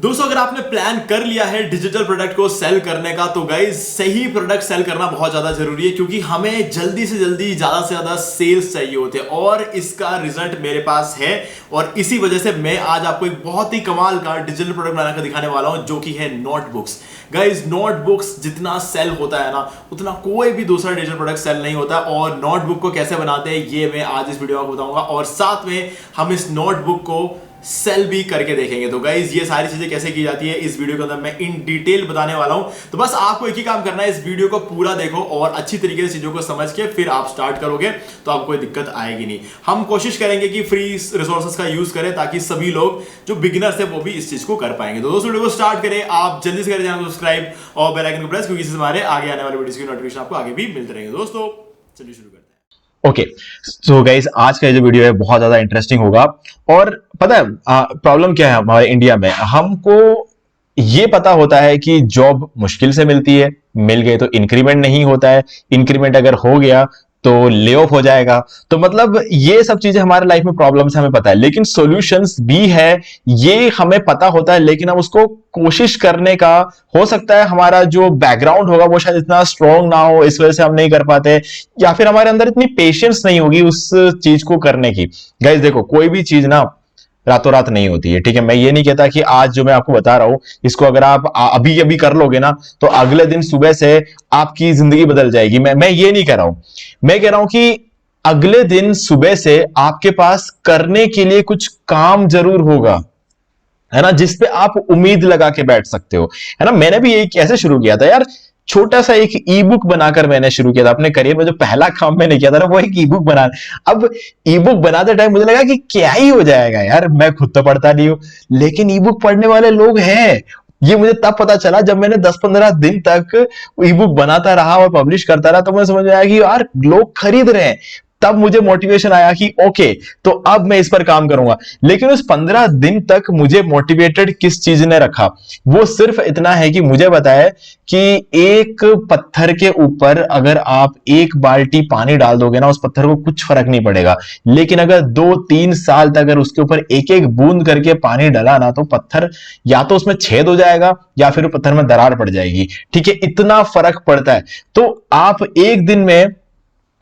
दोस्तों अगर आपने प्लान कर लिया है डिजिटल प्रोडक्ट को सेल करने का तो गाइज सही प्रोडक्ट सेल करना बहुत ज्यादा जरूरी है, क्योंकि हमें जल्दी से जल्दी ज्यादा से ज्यादा सेल्स चाहिए होते हैं और इसका रिजल्ट मेरे पास है। और इसी वजह से मैं आज आपको एक बहुत ही कमाल का डिजिटल प्रोडक्ट बनाकर दिखाने वाला हूं, जो कि है नोटबुक्स। गाइज नोटबुक्स जितना सेल होता है ना, उतना कोई भी दूसरा डिजिटल प्रोडक्ट सेल नहीं होता। और नोटबुक को कैसे बनाते हैं ये मैं आज इस वीडियो में बताऊंगा, और साथ में हम इस नोटबुक को सेल भी करके देखेंगे। तो गाइज ये सारी चीजें कैसे की जाती है इस वीडियो के अंदर मैं इन डिटेल बताने वाला हूं। तो बस आपको एक ही काम करना है, इस वीडियो को पूरा देखो और अच्छी तरीके से चीजों को समझ के फिर आप स्टार्ट करोगे तो आपको कोई दिक्कत आएगी नहीं। हम कोशिश करेंगे कि फ्री रिसोर्सेज का यूज करें ताकि सभी लोग जो बिगिनर्स है वो भी इस चीज को कर पाएंगे। तो दोस्तों वीडियो को स्टार्ट करें, आप जल्दी से करें चैनल को सब्सक्राइब और बेल आइकन को प्रेस, क्योंकि इससे हमारे आगे आने वाले वीडियोस की नोटिफिकेशन आपको आगे भी मिलते रहेंगे। दोस्तों चलिए शुरू करते हैं। ओके सो गाइज आज का जो वीडियो है बहुत ज्यादा इंटरेस्टिंग होगा। और पता है प्रॉब्लम क्या है हमारे इंडिया में, हमको ये पता होता है कि जॉब मुश्किल से मिलती है, मिल गए तो इंक्रीमेंट नहीं होता है, इंक्रीमेंट अगर हो गया तो ले ऑफ हो जाएगा। तो मतलब ये सब चीजें हमारे लाइफ में प्रॉब्लम्स हमें पता है, लेकिन सॉल्यूशंस भी है ये हमें पता होता है, लेकिन हम उसको कोशिश करने का, हो सकता है हमारा जो बैकग्राउंड होगा वो शायद इतना स्ट्रांग ना हो, इस वजह से हम नहीं कर पाते, या फिर हमारे अंदर इतनी पेशेंस नहीं होगी उस चीज को करने की। गाइस देखो, कोई भी चीज ना रातों रात नहीं होती है, ठीक है। मैं ये नहीं कहता कि आज जो मैं आपको बता रहा हूं इसको अगर आप अभी अभी कर लोगे ना तो अगले दिन सुबह से आपकी जिंदगी बदल जाएगी। मैं ये नहीं कह रहा हूं, मैं कह रहा हूं कि अगले दिन सुबह से आपके पास करने के लिए कुछ काम जरूर होगा, है ना, जिसपे आप उम्मीद लगा के बैठ सकते हो, है ना। मैंने भी यही कैसे शुरू किया था यार, छोटा सा एक ई बुक बनाकर मैंने शुरू किया था अपने करियर में। जो पहला काम मैंने किया था ना वो एक ई बुक बना। अब ई बुक बनाते टाइम मुझे लगा कि क्या ही हो जाएगा यार, मैं खुद तो पढ़ता नहीं हूं, लेकिन ई बुक पढ़ने वाले लोग हैं। ये मुझे तब पता चला जब मैंने 10-15 दिन तक ई बुक बनाता रहा और पब्लिश करता रहा, तो मुझे समझ में आया कि यार लोग खरीद रहे हैं। तब मुझे मोटिवेशन आया कि ओके तो अब मैं इस पर काम करूंगा। लेकिन उस 15 दिन तक मुझे मोटिवेटेड किस चीज ने रखा, वो सिर्फ इतना है कि मुझे बताया कि एक पत्थर के ऊपर अगर आप एक बाल्टी पानी डाल दोगे ना, उस पत्थर को कुछ फर्क नहीं पड़ेगा, लेकिन अगर 2-3 साल तक अगर उसके ऊपर एक एक बूंद करके पानी डाला ना, तो पत्थर या तो उसमें छेद हो जाएगा या फिर पत्थर में दरार पड़ जाएगी, ठीक है। इतना फर्क पड़ता है। तो आप एक दिन में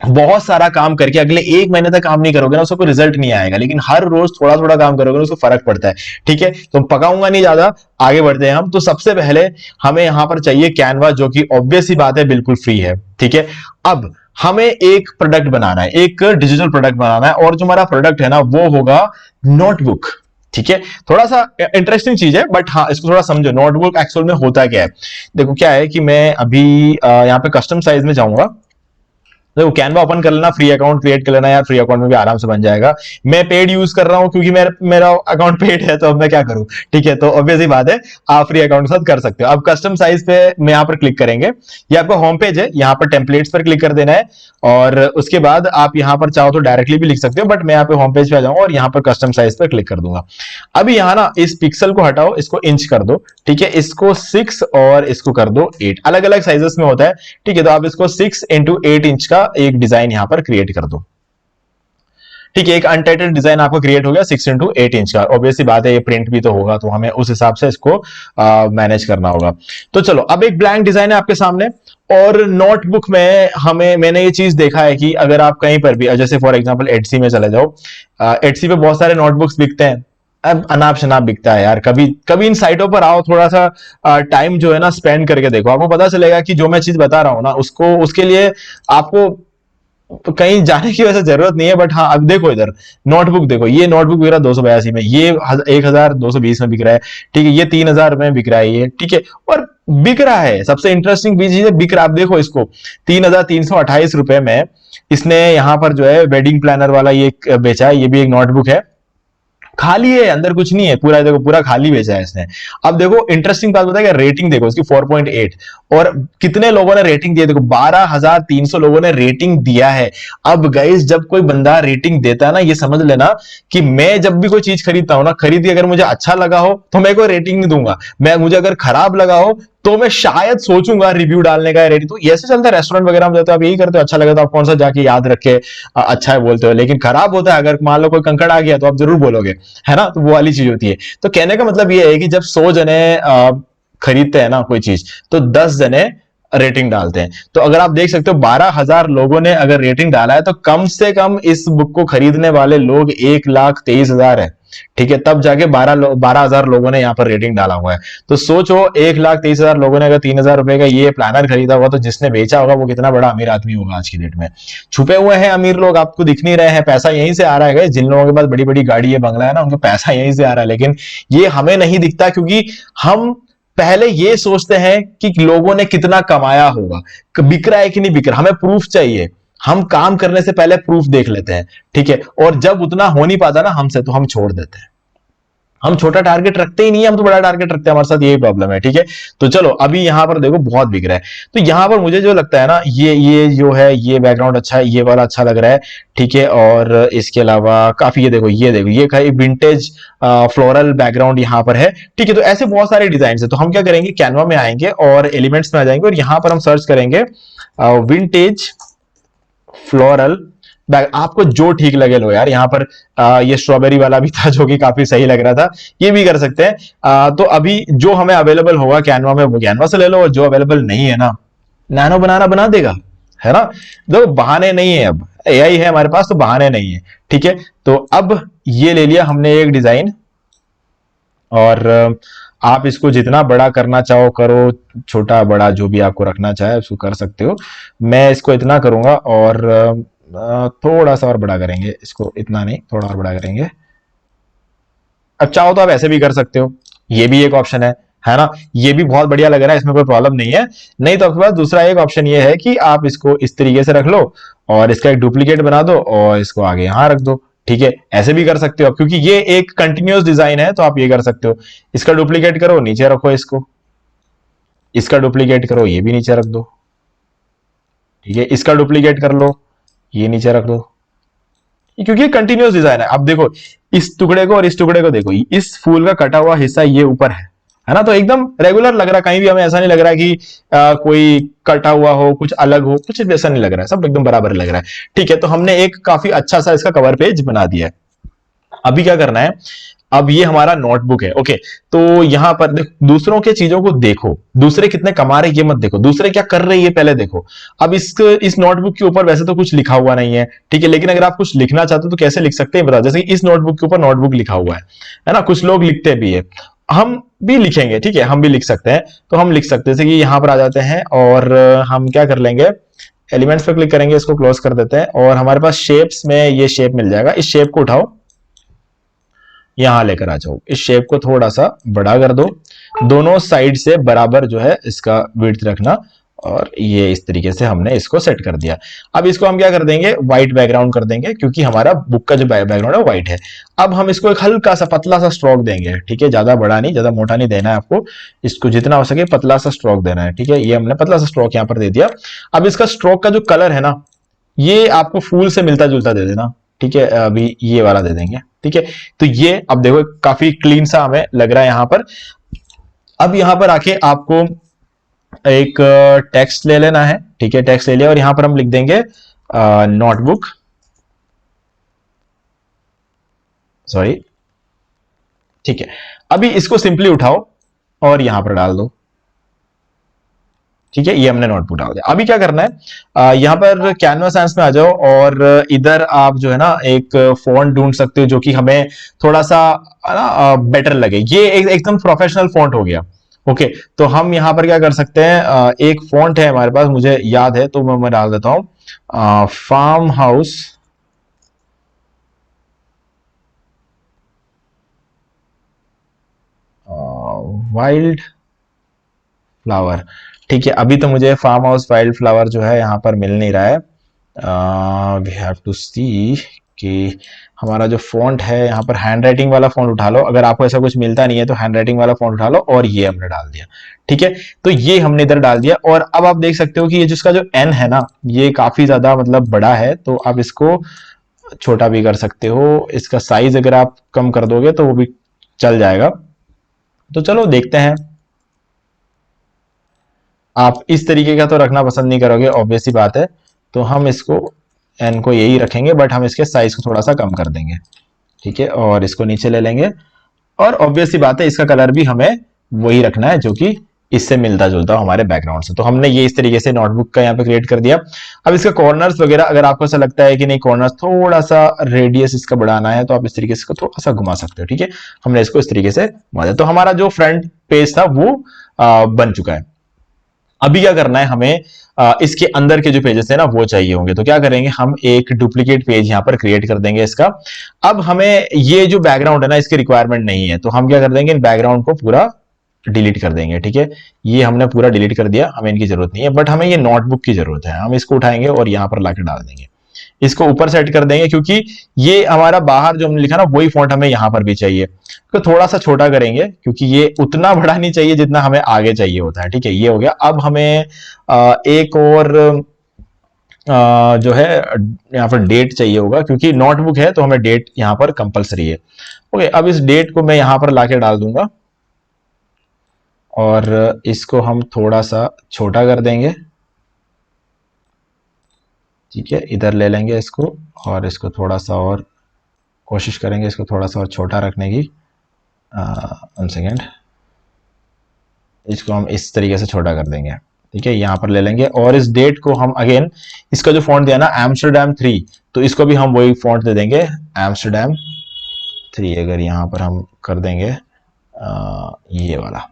बहुत सारा काम करके अगले 1 महीने तक काम नहीं करोगे ना, उसको कोई रिजल्ट नहीं आएगा, लेकिन हर रोज थोड़ा थोड़ा काम करोगे ना, उसको फर्क पड़ता है, ठीक है। तो पकाऊंगा नहीं ज्यादा, आगे बढ़ते हैं हम। तो सबसे पहले हमें यहां पर चाहिए कैनवा, जो कि ऑब्वियस ही बात है बिल्कुल फ्री है, ठीक है। अब हमें एक प्रोडक्ट बनाना है, एक डिजिटल प्रोडक्ट बनाना है, और जो हमारा प्रोडक्ट है ना वो होगा नोटबुक, ठीक है। थोड़ा सा इंटरेस्टिंग चीज है, बट हाँ इसको थोड़ा समझो नोटबुक एक्चुअल में होता क्या है। देखो क्या है कि मैं अभी यहाँ पे कस्टम साइज में जाऊंगा। देखो कैनवा ओपन कर लेना, फ्री अकाउंट क्रिएट कर लेना यार, फ्री अकाउंट में भी आराम से बन जाएगा। मैं पेड यूज कर रहा हूं क्योंकि मेरा अकाउंट पेड है, तो अब मैं क्या करूं, ठीक है। तो ऑब्वियस ही बात है आप फ्री अकाउंट के साथ कर सकते हो। अब कस्टम साइज पे मैं यहाँ पर क्लिक करेंगे, ये आपका होम पेज है, यहाँ पर टेम्पलेट्स पर क्लिक कर देना है, और उसके बाद आप यहाँ पर चाहो तो डायरेक्टली भी लिख सकते हो, बट मैं यहाँ पे होम पेज पे आ जाऊंगा और यहाँ पर कस्टम साइज पर क्लिक कर दूंगा। अभी यहाँ ना इस पिक्सल को हटाओ, इसको इंच कर दो, ठीक है। इसको 6 और इसको कर दो 8, अलग अलग साइजेस में होता है, ठीक है। तो आप इसको 6x8 इंच का एक डिजाइन यहां पर क्रिएट कर दो, ठीक है। एक अनटाइटल्ड डिजाइन आपको क्रिएट हो गया 6x8 इंच का। ऑब्वियसली बात है ये प्रिंट भी तो होगा, तो हमें उस हिसाब से इसको मैनेज करना होगा। तो चलो अब एक ब्लैंक डिजाइन है आपके सामने, और नोटबुक में मैंने ये चीज देखा है कि अगर आप कहीं पर भी, जैसे फॉर एग्जांपल एटसी में चले जाओ, एटसी पे बहुत सारे नोटबुक्स बिकते हैं। अब अनाप शनाप बिकता है यार, कभी कभी इन साइटों पर आओ, थोड़ा सा टाइम जो है ना स्पेंड करके देखो, आपको पता चलेगा कि जो मैं चीज बता रहा हूं ना उसके लिए आपको कहीं जाने की वैसे जरूरत नहीं है। बट हाँ अब देखो इधर नोटबुक देखो, ये नोटबुक बिक रहा है 282 में, ये 1220 में बिक रहा है, ठीक है। ये 3000 में बिक रहा है ये, ठीक है। और बिक रहा है, सबसे इंटरेस्टिंग चीज है बिक रहा है। आप देखो इसको 3328 रुपए में इसने यहाँ पर जो है वेडिंग प्लानर वाला ये बेचा है। ये भी एक नोटबुक है, खाली है, अंदर कुछ नहीं है, पूरा देखो पूरा खाली बेचा है इसने। अब देखो इंटरेस्टिंग बात बताया, रेटिंग देखो इसकी 4.8, और कितने लोगों ने रेटिंग दिया, देखो 12,300 लोगों ने रेटिंग दिया है। अब गाइस जब कोई बंदा रेटिंग देता है ना, ये समझ लेना कि मैं जब भी कोई चीज खरीदता हूं ना, खरीदी अगर मुझे अच्छा लगा हो तो मैं कोई रेटिंग नहीं दूंगा, मैं मुझे अगर खराब लगा हो तो मैं शायद सोचूंगा रिव्यू डालने का रेडी। तो ऐसे चलता है रेस्टोरेंट वगैरह में जाते हो, आप यही करते हो, अच्छा लगे तो आप कौन सा जाके याद रखे अच्छा है बोलते हो, लेकिन खराब होता है अगर मान लो कोई कंकड़ आ गया तो आप जरूर बोलोगे, है ना। तो वो वाली चीज होती है। तो कहने का मतलब ये है कि जब 100 जने खरीदते हैं ना कोई चीज, तो 10 जने रेटिंग डालते हैं। तो अगर आप देख सकते हो 12,000 लोगों ने अगर रेटिंग डाला है, तो कम से कम इस बुक को खरीदने वाले लोग 1,23,000 है, ठीक है। तब जाके 12,000 लोगों ने यहाँ पर रेटिंग डाला हुआ है। तो सोचो 1,23,000 लोगों ने अगर 3,000 रुपए का ये प्लानर खरीदा होगा, तो जिसने बेचा होगा वो कितना बड़ा अमीर आदमी होगा आज की डेट में। छुपे हुए हैं अमीर लोग, आपको दिख नहीं रहे हैं, पैसा यहीं से आ रहा है। जिन लोगों के पास बड़ी बड़ी गाड़ी है, बंगला है ना, उनका पैसा यहीं से आ रहा है, लेकिन ये हमें नहीं दिखता, क्योंकि हम पहले ये सोचते हैं कि लोगों ने कितना कमाया होगा, बिक रहा है कि नहीं बिक रहा, हमें प्रूफ चाहिए। हम काम करने से पहले प्रूफ देख लेते हैं, ठीक है। और जब उतना हो नहीं पाता ना हमसे, तो हम छोड़ देते हैं। हम छोटा टारगेट रखते ही नहीं है, हम तो बड़ा टारगेट रखते हैं, हमारे साथ यही प्रॉब्लम है, ठीक है। तो चलो अभी यहां पर देखो बहुत बिक रहा है। तो यहां पर मुझे जो लगता है ना, ये जो है ये बैकग्राउंड अच्छा है, ये वाला अच्छा लग रहा है, ठीक है। और इसके अलावा काफी ये देखो ये विंटेज फ्लोरल बैकग्राउंड यहाँ पर है, ठीक है। तो ऐसे बहुत सारे डिजाइन है। तो हम क्या करेंगे, कैनवा में आएंगे और एलिमेंट्स में आ जाएंगे, और यहां पर हम सर्च करेंगे विंटेज फ्लोरल बैग। आपको जो ठीक लगे लो यार। यहाँ पर ये स्ट्रॉबेरी वाला भी था जो कि काफी सही लग रहा था, ये भी कर सकते हैं। तो अभी जो हमें अवेलेबल होगा कैनवा में, वो कैनवा से ले लो, और जो अवेलेबल नहीं है ना, नैनो बनाना बना देगा, है ना। तो बहाने नहीं है, अब एआई है हमारे पास, तो बहाने नहीं है, ठीक है। तो अब ये ले लिया हमने एक डिजाइन, और आप इसको जितना बड़ा करना चाहो करो, छोटा बड़ा जो भी आपको रखना चाहे उसको कर सकते हो। मैं इसको इतना करूंगा, और थोड़ा सा और बड़ा करेंगे इसको, इतना नहीं थोड़ा और बड़ा करेंगे। अब चाहो तो आप ऐसे भी कर सकते हो, ये भी एक ऑप्शन है ना। ये भी बहुत बढ़िया लग रहा है, इसमें कोई प्रॉब्लम नहीं है। नहीं तो आपके पास दूसरा एक ऑप्शन ये है कि आप इसको इस तरीके से रख लो, और इसका एक डुप्लीकेट बना दो, और इसको आगे यहां रख दो, ठीक है। ऐसे भी कर सकते हो आप, क्योंकि ये एक कंटिन्यूअस डिजाइन है, तो आप ये कर सकते हो। इसका डुप्लीकेट करो, नीचे रखो इसको, इसका डुप्लीकेट करो, ये भी नीचे रख दो, ठीक है। इसका डुप्लीकेट कर लो, ये नीचे रख दो, क्योंकि ये कंटिन्यूअस डिजाइन है। अब देखो इस टुकड़े को और इस टुकड़े को देखो, इस फूल का कटा हुआ हिस्सा ये ऊपर है ना। तो एकदम रेगुलर लग रहा है, कहीं भी हमें ऐसा नहीं लग रहा है कि कोई कटा हुआ हो, कुछ अलग हो, कुछ ऐसा नहीं लग रहा है, सब एकदम बराबर लग रहा है, ठीक है। तो हमने एक काफी अच्छा सा इसका कवर पेज बना दिया है। अभी क्या करना है, अब ये हमारा नोटबुक है, ओके। तो यहां पर दूसरों के चीजों को देखो, दूसरे कितने कमा रहे ये मत देखो, दूसरे क्या कर रहे हैं ये पहले देखो। अब इस नोटबुक के ऊपर वैसे तो कुछ लिखा हुआ नहीं है, ठीक है, लेकिन अगर आप कुछ लिखना चाहते हो तो कैसे लिख सकते हैं बताओ। जैसे कि इस नोटबुक के ऊपर नोटबुक लिखा हुआ है ना। कुछ लोग लिखते भी है, हम भी लिखेंगे, ठीक है, हम भी लिख सकते हैं। तो हम लिख सकते हैं, जैसे कि यहां पर आ जाते हैं, और हम क्या कर लेंगे, एलिमेंट्स पर क्लिक करेंगे, इसको क्लोज कर देते हैं, और हमारे पास शेप्स में ये शेप मिल जाएगा। इस शेप को उठाओ, यहां लेकर आ जाओ, इस शेप को थोड़ा सा बड़ा कर दो, दोनों साइड से बराबर जो है इसका विड्थ रखना, और ये इस तरीके से हमने इसको सेट कर दिया। अब इसको हम क्या कर देंगे, व्हाइट बैकग्राउंड कर देंगे, क्योंकि हमारा बुक का जो बैकग्राउंड है व्हाइट है। अब हम इसको एक हल्का सा पतला सा स्ट्रोक देंगे, ठीक है, ज्यादा बड़ा नहीं, ज्यादा मोटा नहीं देना है आपको, इसको जितना हो सके पतला सा स्ट्रोक देना है, ठीक है। ये हमने पतला सा स्ट्रोक यहाँ पर दे दिया। अब इसका स्ट्रोक का जो कलर है ना, ये आपको फूल से मिलता जुलता दे देना, ठीक है। अभी ये वाला दे देंगे, ठीक है। तो ये अब देखो काफी क्लीन सा हमें लग रहा है यहां पर। अब यहां पर आके आपको एक टेक्स्ट ले लेना है, ठीक है, टेक्स्ट ले लिया, और यहां पर हम लिख देंगे नोटबुक, सॉरी, ठीक है। अभी इसको सिंपली उठाओ और यहां पर डाल दो, ठीक है। ये हमने नोटबुक डाल दिया। अभी क्या करना है, यहां पर कैनवास साइंस में आ जाओ, और इधर आप जो है ना एक फॉन्ट ढूंढ सकते हो जो कि हमें थोड़ा सा ना बेटर लगे। ये एकदम प्रोफेशनल फॉन्ट हो गया, ओके। तो हम यहां पर क्या कर सकते हैं, एक फॉन्ट है हमारे पास, मुझे याद है, तो मैं डाल देता हूं फार्म हाउस वाइल्ड फ्लावर, ठीक है। अभी तो मुझे फार्म हाउस वाइल्ड फ्लावर जो है यहाँ पर मिल नहीं रहा है। वी हैव टू सी कि हमारा जो फॉन्ट है यहाँ पर, हैंड राइटिंग वाला फॉन्ट उठा लो। अगर आपको ऐसा कुछ मिलता नहीं है तो हैंड राइटिंग वाला फॉन्ट उठा लो, और ये हमने डाल दिया, ठीक है। तो ये हमने इधर डाल दिया, और अब आप देख सकते हो कि ये जिसका जो एन है ना, ये काफी ज्यादा मतलब बड़ा है, तो आप इसको छोटा भी कर सकते हो। इसका साइज अगर आप कम कर दोगे तो वो भी चल जाएगा। तो चलो देखते हैं। आप इस तरीके का तो रखना पसंद नहीं करोगे, ऑब्वियस सी बात है। तो हम इसको एन को यही रखेंगे, बट हम इसके साइज को थोड़ा सा कम कर देंगे, ठीक है, और इसको नीचे ले लेंगे। और ऑब्वियस सी बात है इसका कलर भी हमें वही रखना है जो कि इससे मिलता जुलता हो हमारे बैकग्राउंड से। तो हमने ये इस तरीके से नोटबुक का यहाँ पे क्रिएट कर दिया। अब इसका कॉर्नर्स वगैरह अगर आपको ऐसा लगता है कि नहीं कॉर्नर्स थोड़ा सा रेडियस इसका बढ़ाना है, तो आप इस तरीके से थोड़ा सा घुमा सकते हो, ठीक है। हमने इसको इस तरीके से घुमा दिया, तो हमारा जो फ्रंट पेज था वो बन चुका है। अभी क्या करना है हमें, इसके अंदर के जो पेजेस है ना वो चाहिए होंगे। तो क्या करेंगे, हम एक डुप्लीकेट पेज यहां पर क्रिएट कर देंगे इसका। अब हमें ये जो बैकग्राउंड है ना इसकी रिक्वायरमेंट नहीं है, तो हम क्या कर देंगे, इन बैकग्राउंड को पूरा डिलीट कर देंगे, ठीक है। ये हमने पूरा डिलीट कर दिया, हमें इनकी जरूरत नहीं है, बट हमें ये नोटबुक की जरूरत है। हम इसको उठाएंगे और यहां पर लाके डाल देंगे, इसको ऊपर सेट कर देंगे, क्योंकि ये हमारा बाहर जो हमने लिखा ना वही फॉन्ट हमें यहां पर भी चाहिए। तो थोड़ा सा छोटा करेंगे, क्योंकि ये उतना बड़ा नहीं चाहिए जितना हमें आगे चाहिए होता है, ठीक है। ये हो गया। अब हमें एक और जो है यहाँ पर डेट चाहिए होगा, क्योंकि नोटबुक है तो हमें डेट यहाँ पर कंपलसरी है। ओके, अब इस डेट को मैं यहाँ पर लाके डाल दूंगा और इसको हम थोड़ा सा छोटा कर देंगे, ठीक है। इधर ले लेंगे इसको और इसको थोड़ा सा और कोशिश करेंगे इसको थोड़ा सा और छोटा रखने की। 1 सेकेंड, इसको हम इस तरीके से छोटा कर देंगे, ठीक है। यहाँ पर ले लेंगे और इस डेट को हम अगेन, इसका जो फॉन्ट दिया ना एम्स्टरडैम 3, तो इसको भी हम वही फॉन्ट दे देंगे एम्स्टरडैम 3। अगर यहाँ पर हम कर देंगे ये वाला,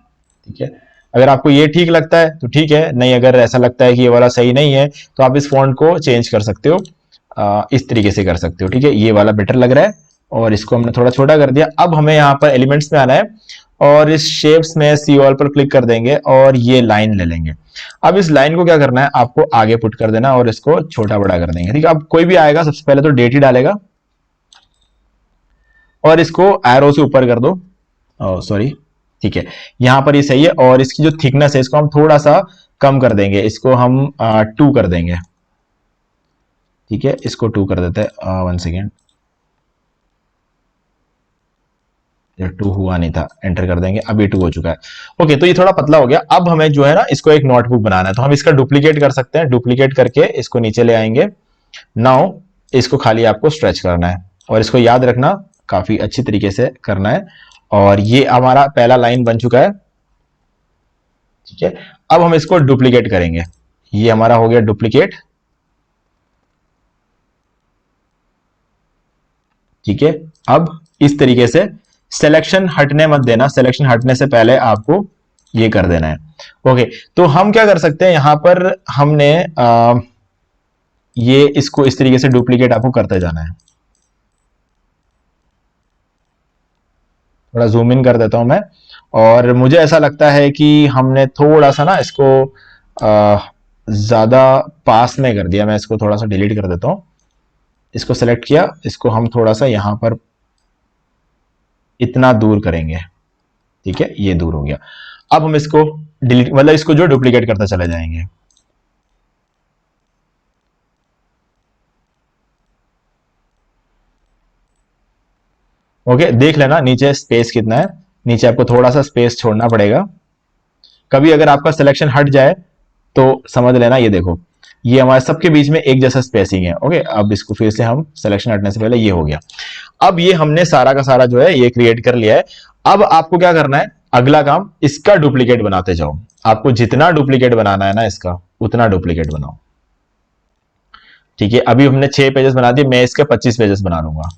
ठीक है। अगर आपको ये ठीक लगता है तो ठीक है, नहीं अगर ऐसा लगता है कि ये वाला सही नहीं है तो आप इस फॉन्ट को चेंज कर सकते हो, इस तरीके से कर सकते हो, ठीक है। ये वाला बेटर लग रहा है और इसको हमने थोड़ा छोटा कर दिया। अब हमें यहाँ पर एलिमेंट्स में आना है और इस शेप्स में सी ऑल पर क्लिक कर देंगे और ये लाइन ले लेंगे। अब इस लाइन को क्या करना है, आपको आगे पुट कर देना और इसको छोटा बड़ा कर देंगे, ठीक है। अब कोई भी आएगा सबसे पहले तो डेट ही डालेगा और इसको एरो से ऊपर कर दो, सॉरी, ठीक है। यहां पर ये सही है। और इसकी जो थिकनेस है इसको हम थोड़ा सा कम कर देंगे, इसको हम 2 कर देंगे, ठीक है। इसको 2 कर देते हैं। 1 सेकेंड, 2 हुआ नहीं था, एंटर कर देंगे, अब ये 2 हो चुका है। ओके, तो ये थोड़ा पतला हो गया। अब हमें जो है ना इसको एक नोटबुक बनाना है, तो हम इसका डुप्लीकेट कर सकते हैं। डुप्लीकेट करके इसको नीचे ले आएंगे। नाउ इसको खाली आपको स्ट्रेच करना है और इसको याद रखना काफी अच्छी तरीके से करना है। और ये हमारा पहला लाइन बन चुका है, ठीक है। अब हम इसको डुप्लीकेट करेंगे, ये हमारा हो गया डुप्लीकेट, ठीक है। अब इस तरीके से सिलेक्शन हटने मत देना, सिलेक्शन हटने से पहले आपको ये कर देना है। ओके, तो हम क्या कर सकते हैं, यहां पर हमने ये इसको इस तरीके से डुप्लीकेट आपको करते जाना है। थोड़ा जूम इन कर देता हूं मैं, और मुझे ऐसा लगता है कि हमने थोड़ा सा ना इसको ज्यादा पास में कर दिया। मैं इसको थोड़ा सा डिलीट कर देता हूं। इसको सेलेक्ट किया, इसको हम थोड़ा सा यहां पर इतना दूर करेंगे, ठीक है। ये दूर हो गया। अब हम इसको डिलीट, मतलब इसको जो डुप्लीकेट करते चले जाएंगे। ओके, देख लेना नीचे स्पेस कितना है, नीचे आपको थोड़ा सा स्पेस छोड़ना पड़ेगा। कभी अगर आपका सिलेक्शन हट जाए तो समझ लेना, ये देखो ये हमारे सबके बीच में एक जैसा स्पेसिंग है। ओके, अब इसको फिर से हम सिलेक्शन हटने से पहले ये हो गया। अब ये हमने सारा का सारा जो है ये क्रिएट कर लिया है। अब आपको क्या करना है, अगला काम, इसका डुप्लीकेट बनाते जाओ। आपको जितना डुप्लीकेट बनाना है ना इसका, उतना डुप्लीकेट बनाओ, ठीक है। अभी हमने 6 पेजेस बना दिए, मैं इसके 25 पेजेस बना लूंगा।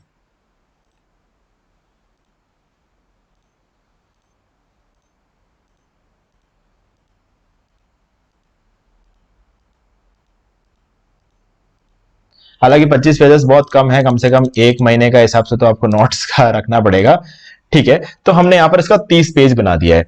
हालांकि 25 पेजेस बहुत कम है, कम से कम 1 महीने का हिसाब से तो आपको नोट्स का रखना पड़ेगा, ठीक है। तो हमने यहां पर इसका 30 पेज बना दिया है।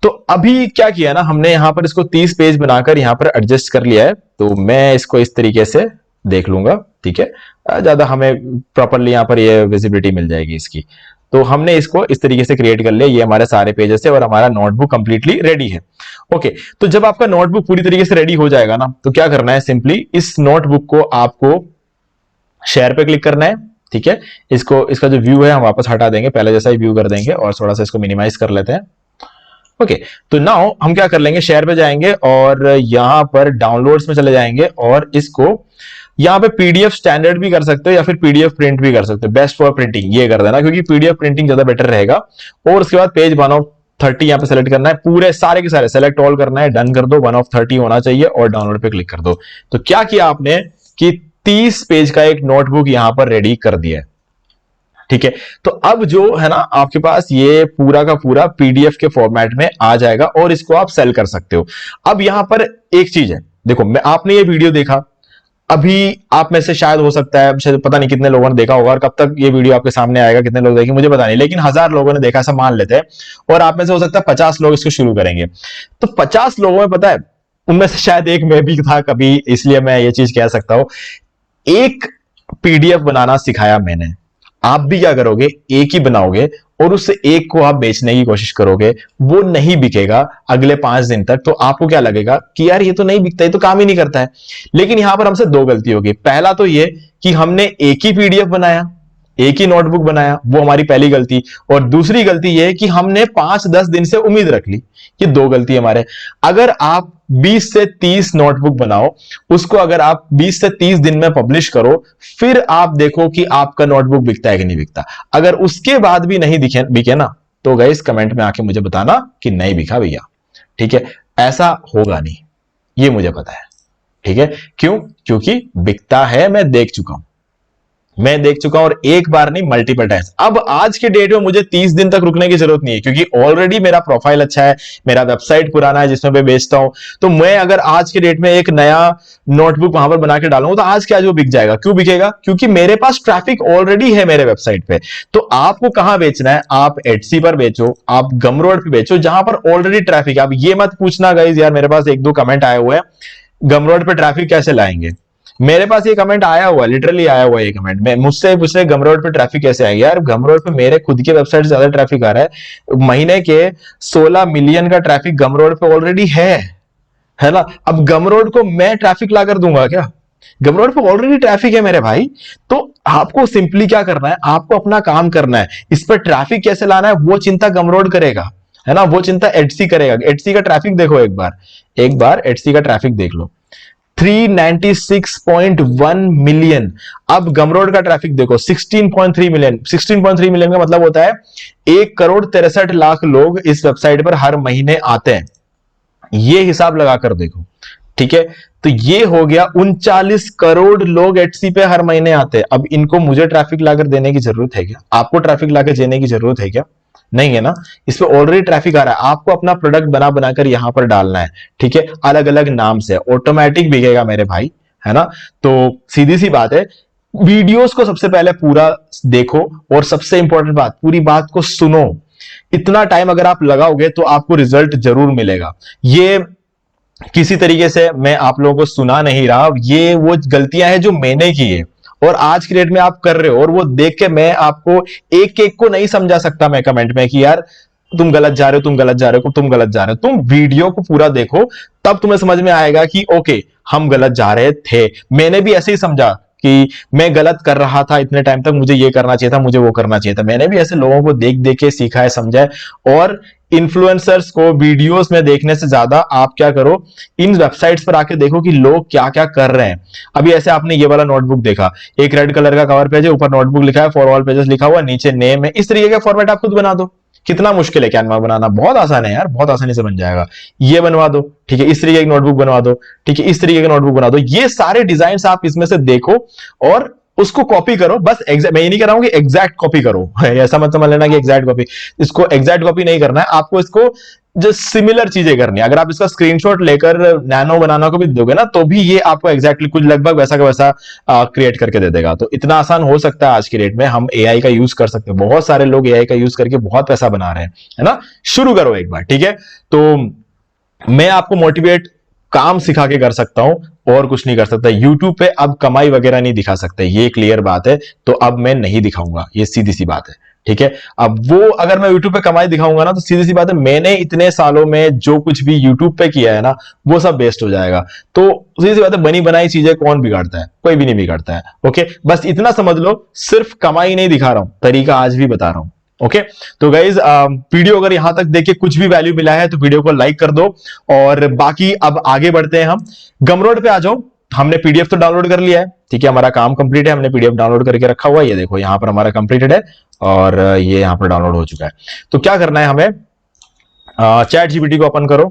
तो अभी क्या किया ना हमने, यहां पर इसको 30 पेज बनाकर यहां पर एडजस्ट कर लिया है। तो मैं इसको इस तरीके से देख लूंगा, ठीक है। ज्यादा हमें प्रॉपरली यहां पर ये विजिबिलिटी मिल जाएगी इसकी। तो हमने इसको इस तरीके से क्रिएट कर लिया, ये हमारे सारे पेजेस है और हमारा नोटबुक कंप्लीटली रेडी है। ओके, तो जब आपका नोटबुक पूरी तरीके से रेडी हो जाएगा ना, तो क्या करना है, सिंपली इस नोटबुक को आपको शेयर पे क्लिक करना है, ठीक है। इसको, इसका जो व्यू है हम वापस हटा देंगे, पहले जैसा ही व्यू कर देंगे और थोड़ा सा इसको मिनिमाइज कर लेते हैं। ओके, तो नाउ हम क्या कर लेंगे, शेयर पे जाएंगे और यहां पर डाउनलोड्स में चले जाएंगे और इसको यहाँ पे पीडीएफ स्टैंडर्ड भी कर सकते हो या फिर पीडीएफ प्रिंट भी कर सकते हो, बेस्ट फॉर प्रिंटिंग ये कर देना क्योंकि पीडीएफ प्रिंटिंग ज्यादा बेटर रहेगा। और उसके बाद पेज 1 of 30 यहाँ पे सेलेक्ट करना है, पूरे सारे के सारे सेलेक्ट ऑल करना है, डन कर दो, 1 of 30 होना चाहिए और डाउनलोड पे क्लिक कर दो। तो क्या किया आपने कि 30 पेज का एक नोटबुक यहां पर रेडी कर दिया है। ठीक है, तो अब जो है ना आपके पास ये पूरा का पूरा पीडीएफ के फॉर्मेट में आ जाएगा और इसको आप सेल कर सकते हो। अब यहां पर एक चीज है, देखो मैं आपने ये वीडियो देखा, अभी आप में से शायद हो सकता है, शायद पता नहीं कितने लोगों ने देखा होगा और कब तक ये वीडियो आपके सामने आएगा, कितने लोग देखेंगे मुझे पता नहीं, लेकिन 1000 लोगों ने देखा ऐसा मान लेते हैं और आप में से हो सकता है 50 लोग इसको शुरू करेंगे। तो 50 लोगों में पता है उनमें से शायद एक मैं भी था कभी, इसलिए मैं ये चीज कह सकता हूं, एक पीडीएफ बनाना सिखाया मैंने। आप भी क्या करोगे, एक ही बनाओगे और उससे एक को आप बेचने की कोशिश करोगे, वो नहीं बिकेगा अगले 5 दिन तक, तो आपको क्या लगेगा कि यार ये तो नहीं बिकता, ये तो काम ही नहीं करता है। लेकिन यहां पर हमसे 2 गलती होगी। पहला तो ये कि हमने एक ही पीडीएफ बनाया, एक ही नोटबुक बनाया, वो हमारी पहली गलती। और दूसरी गलती ये कि हमने 5-10 दिन से उम्मीद रख ली। ये 2 गलती हमारे। अगर आप 20 से 30 नोटबुक बनाओ, उसको अगर आप 20 से 30 दिन में पब्लिश करो, फिर आप देखो कि आपका नोटबुक बिकता है कि नहीं बिकता। अगर उसके बाद भी नहीं बिके ना, तो गाइस कमेंट में आके मुझे बताना कि नहीं बिका भैया। ठीक है, ऐसा होगा नहीं, ये मुझे पता है। ठीक है, क्यों? क्योंकि बिकता है, मैं देख चुका हूं, मैं देख चुका हूं और एक बार नहीं मल्टीपल टाइम्स। अब आज के डेट में मुझे 30 दिन तक रुकने की जरूरत नहीं है क्योंकि ऑलरेडी मेरा प्रोफाइल अच्छा है, मेरा वेबसाइट पुराना है जिसमें मैं बेचता हूं। तो मैं अगर आज के डेट में एक नया नोटबुक वहां पर बना के डालूंगा तो आज के आज वो बिक जाएगा। क्यों बिकेगा? क्योंकि मेरे पास ट्रैफिक ऑलरेडी है मेरे वेबसाइट पे। तो आपको कहां बेचना है? आप एटसी पर बेचो, आप गमरोड पे बेचो जहां पर ऑलरेडी ट्रैफिक है। आप ये मत पूछना गाइस यार मेरे पास 1-2 कमेंट आए हुए हैं गमरोड पे ट्रैफिक कैसे लाएंगे। मेरे पास ये कमेंट आया हुआ, लिटरली आया हुआ ये कमेंट, मैं मुझसे पूछ रहे गमरोड पे ट्रैफिक कैसे आएगा। यार गमरोड पे मेरे खुद के वेबसाइट से ज्यादा ट्रैफिक आ रहा है, महीने के 16 मिलियन का ट्रैफिक गमरोड पे ऑलरेडी है ना। अब गमरोड को मैं ट्रैफिक ला कर दूंगा क्या? गमरोड पे ऑलरेडी ट्रैफिक है मेरे भाई। तो आपको सिंपली क्या करना है, आपको अपना काम करना है। इस पर ट्रैफिक कैसे लाना है वो चिंता गमरोड करेगा, है ना, वो चिंता एटसी करेगा। एटसी का ट्रैफिक देखो एक बार एटसी का ट्रैफिक देख लो, 396.1 मिलियन। अब गमरोड का ट्रैफिक देखो 16.3 मिलियन। 16.3 मिलियन का मतलब होता है 1,63,00,000 लोग इस वेबसाइट पर हर महीने आते हैं। ये हिसाब लगाकर देखो, ठीक है। तो ये हो गया 39 करोड़ लोग एटसी पे हर महीने आते हैं। अब इनको मुझे ट्रैफिक लाकर देने की जरूरत है क्या? आपको ट्रैफिक लाकर देने की जरूरत है क्या? नहीं है ना। इस पे ऑलरेडी ट्रैफिक आ रहा है, आपको अपना प्रोडक्ट बना बनाकर यहां पर डालना है, ठीक है, अलग अलग नाम से, ऑटोमेटिक बिकेगा मेरे भाई, है ना। तो सीधी सी बात है, वीडियोस को सबसे पहले पूरा देखो और सबसे इंपॉर्टेंट बात, पूरी बात को सुनो। इतना टाइम अगर आप लगाओगे तो आपको रिजल्ट जरूर मिलेगा। ये किसी तरीके से मैं आप लोगों को सुना नहीं रहा, ये वो गलतियां हैं जो मैंने की है और आज की डेट में आप कर रहे हो, और वो देख के मैं आपको एक एक को नहीं समझा सकता मैं कमेंट में कि यार तुम गलत जा रहे हो, तुम गलत जा रहे हो, तुम गलत जा रहे हो। तुम वीडियो को पूरा देखो, तब तुम्हें समझ में आएगा कि ओके हम गलत जा रहे थे। मैंने भी ऐसे ही समझा कि मैं गलत कर रहा था इतने टाइम तक, मुझे ये करना चाहिए था, मुझे वो करना चाहिए था। मैंने भी ऐसे लोगों को देख देख के सीखा है, समझा है। और इन्फ्लुएंसर्स को वीडियोस में देखने से ज्यादा आप क्या करो, इन वेबसाइट्स पर आके देखो कि लोग क्या क्या कर रहे हैं। अभी ऐसे आपने ये वाला नोटबुक देखा, एक रेड कलर का कवर पेज है, ऊपर नोटबुक लिखा है, फॉर ऑल पेजेस लिखा हुआ, नीचे नेम है। इस तरीके का फॉर्मेट आप खुद बना दो। कितना मुश्किल है कैनवा बनाना, बहुत आसान है यार, बहुत आसानी से बन जाएगा। ये बनवा दो, ठीक है, इस तरीके की नोटबुक बनवा दो, ठीक है, इस तरीके की नोटबुक बना दो। ये सारे डिजाइन आप इसमें से देखो और उसको कॉपी करो। बस मैं ये नहीं कर रहा हूं कि एग्जैक्ट कॉपी करो, ऐसा मत समझ लेना कि एग्जैक्ट कॉपी, इसको एग्जैक्ट कॉपी नहीं करना है आपको, इसको जो सिमिलर चीजें करनी है। अगर आप इसका स्क्रीनशॉट लेकर नैनो बनाना को भी दोगे ना, तो भी ये आपको एग्जैक्टली कुछ लगभग वैसा का वैसा क्रिएट करके दे देगा। तो इतना आसान हो सकता है आज की डेट में, हम एआई का यूज कर सकते हैं। बहुत सारे लोग एआई का यूज करके बहुत पैसा बना रहे हैं, है ना। शुरू करो एक बार, ठीक है। तो मैं आपको मोटिवेट काम सिखा के कर सकता हूं और कुछ नहीं कर सकता। यूट्यूब पे अब कमाई वगैरह नहीं दिखा सकते, ये क्लियर बात है। तो अब मैं नहीं दिखाऊंगा, ये सीधी सी बात है, ठीक है। अब वो अगर मैं यूट्यूब पे कमाई दिखाऊंगा ना, तो सीधी सी बात है, मैंने इतने सालों में जो कुछ भी यूट्यूब पे किया है ना, वो सब वेस्ट हो जाएगा। तो सीधी सी बात है, बनी बनाई चीजें कौन बिगाड़ता है? कोई भी नहीं बिगाड़ता है। ओके, बस इतना समझ लो, सिर्फ कमाई नहीं दिखा रहा हूं, तरीका आज भी बता रहा हूं, ओके तो गाइज वीडियो अगर यहां तक देखे कुछ भी वैल्यू मिला है तो वीडियो को लाइक कर दो। और बाकी अब आगे बढ़ते हैं हम। गमरोड पे आ जाओ। हमने पीडीएफ तो डाउनलोड कर लिया है, ठीक है, हमारा काम कंप्लीट है, हमने पीडीएफ डाउनलोड करके रखा हुआ है, ये देखो यहां पर हमारा कंप्लीटेड है और ये यहां पर डाउनलोड हो चुका है। तो क्या करना है हमें, चैट जीपीटी को ओपन करो,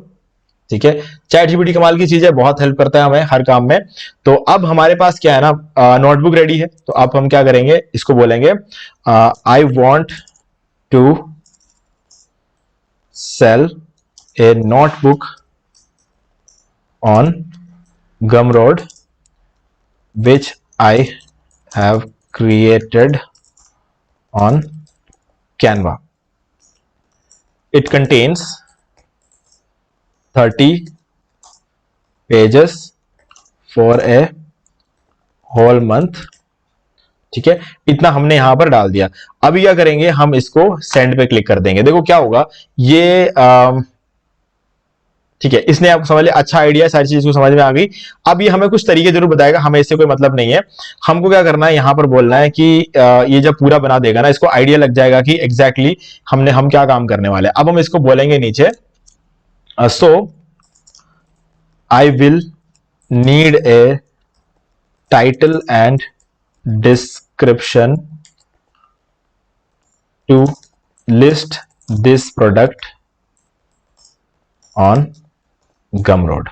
ठीक है। चैट जीपीटी कमाल की चीज है, बहुत हेल्प करता है हमें हर काम में। तो अब हमारे पास क्या है ना, नोटबुक रेडी है, तो अब हम क्या करेंगे, इसको बोलेंगे I want to sell a notebook on Gumroad which I have created on Canva. It contains 30 pages for a whole month. ठीक है, इतना हमने यहां पर डाल दिया। अभी क्या करेंगे, हम इसको सेंड पे क्लिक कर देंगे। देखो क्या होगा ये ठीक है, इसने आपको समझ लिया, अच्छा आइडिया है, सारी चीज को समझ में आ गई। अब ये हमें कुछ तरीके जरूर बताएगा, हमें इससे कोई मतलब नहीं है। हमको क्या करना है, यहां पर बोलना है कि ये जब पूरा बना देगा ना, इसको आइडिया लग जाएगा कि एग्जैक्टली हम क्या काम करने वाले हैं। अब हम इसको बोलेंगे नीचे, so I will need a title and description to list this product on Gumroad.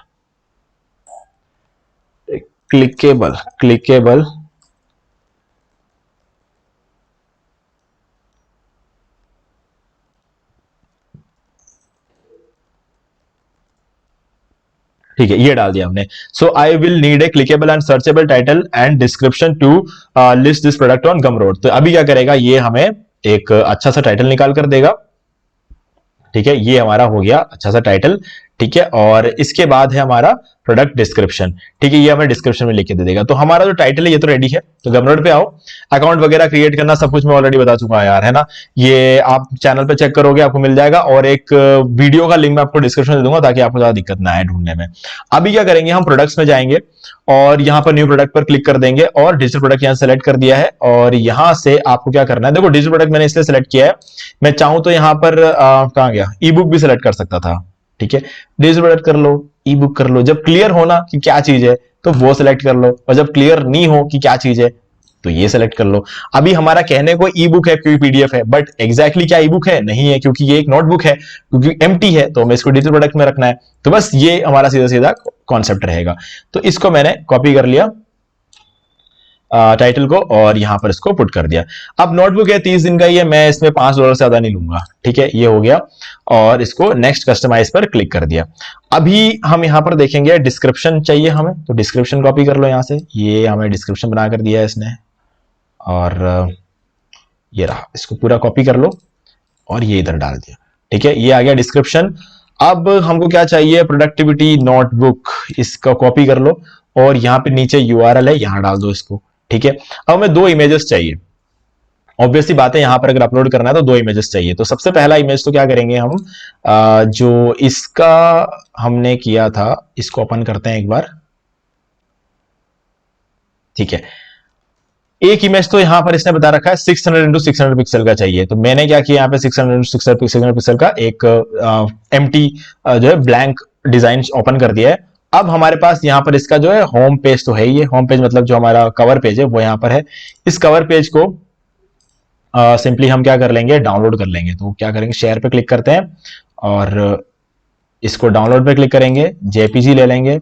Clickable ठीक है, ये डाल दिया हमने। So I will need a clickable and searchable title and description to list this product on Gumroad. तो अभी क्या करेगा, ये हमें एक अच्छा सा टाइटल निकाल कर देगा, ठीक है, ये हमारा हो गया अच्छा सा टाइटल, ठीक है। और इसके बाद है हमारा प्रोडक्ट डिस्क्रिप्शन, ठीक है, ये हमें डिस्क्रिप्शन में लिख के दे देगा। तो हमारा जो टाइटल है ये तो रेडी है। तो गमरोड पे आओ, अकाउंट वगैरह क्रिएट करना सब कुछ मैं ऑलरेडी बता चुका हूं यार, है ना, ये आप चैनल पे चेक करोगे आपको मिल जाएगा, और एक वीडियो का लिंक मैं आपको डिस्क्रिप्शन में दे दूंगा ताकि आपको ज्यादा दिक्कत ना आए ढूंढने में। अभी क्या करेंगे, हम प्रोडक्ट्स में जाएंगे और यहां पर न्यू प्रोडक्ट पर क्लिक कर देंगे और डिजिटल प्रोडक्ट यहां सेलेक्ट कर दिया है। और यहां से आपको क्या करना है, देखो डिजिटल प्रोडक्ट मैंने इसलिए सेलेक्ट किया है, मैं चाहूं तो यहां पर कहां गया, ई बुक भी सेलेक्ट कर सकता था, ठीक है, डिजिटल प्रोडक्ट कर लो, ई बुक कर लो। जब क्लियर हो ना कि क्या चीज है तो वो सिलेक्ट कर लो, और जब क्लियर नहीं हो कि क्या चीज है तो ये सिलेक्ट कर लो। अभी हमारा कहने को ई बुक है क्योंकि पीडीएफ है, बट एग्जैक्टली क्या ई बुक है, नहीं है, क्योंकि ये एक नोटबुक है, क्योंकि एम्प्टी है, तो हमें इसको डिजिटल प्रोडक्ट में रखना है। तो बस ये हमारा सीधा सीधा कॉन्सेप्ट रहेगा। तो इसको मैंने कॉपी कर लिया टाइटल को, और यहां पर इसको पुट कर दिया। अब नोटबुक है 30 दिन का ही है, मैं इसमें $5 से ज्यादा नहीं लूंगा, ठीक है, ये हो गया। और इसको नेक्स्ट कस्टमाइज पर क्लिक कर दिया। अभी हम यहां पर देखेंगे डिस्क्रिप्शन चाहिए हमें, तो डिस्क्रिप्शन कॉपी कर लो यहां से, ये हमें डिस्क्रिप्शन बना कर दिया है इसने, और ये रहा, इसको पूरा कॉपी कर लो और ये इधर डाल दिया, ठीक है, ये आ गया डिस्क्रिप्शन। अब हमको क्या चाहिए, प्रोडक्टिविटी नोटबुक, इसका कॉपी कर लो और यहाँ पे नीचे यूआरएल है, यहां डाल दो इसको, ठीक है। अब हमें 2 इमेजेस चाहिए, ऑब्वियसली बात है, यहां पर अगर अपलोड करना है तो 2 इमेजेस चाहिए। तो सबसे पहला इमेज तो क्या करेंगे हम, जो इसका हमने किया था इसको ओपन करते हैं एक बार, ठीक है। एक इमेज तो यहां पर इसने बता रखा है 600 इंटू 600 पिक्सल का चाहिए, तो मैंने क्या किया, यहाँ पे 600 इंटू 600 पिक्सल का एक एम्प्टी जो है ब्लैंक डिजाइन ओपन कर दिया है। अब हमारे पास यहाँ पर इसका जो है होम पेज तो है ही है, होम पेज मतलब जो हमारा कवर पेज है वो यहाँ पर है। इस कवर पेज को सिंपली हम क्या कर लेंगे, डाउनलोड कर लेंगे। तो क्या करेंगे, शेयर पे क्लिक करते हैं और इसको डाउनलोड पे क्लिक करेंगे, जेपीजी ले लेंगे,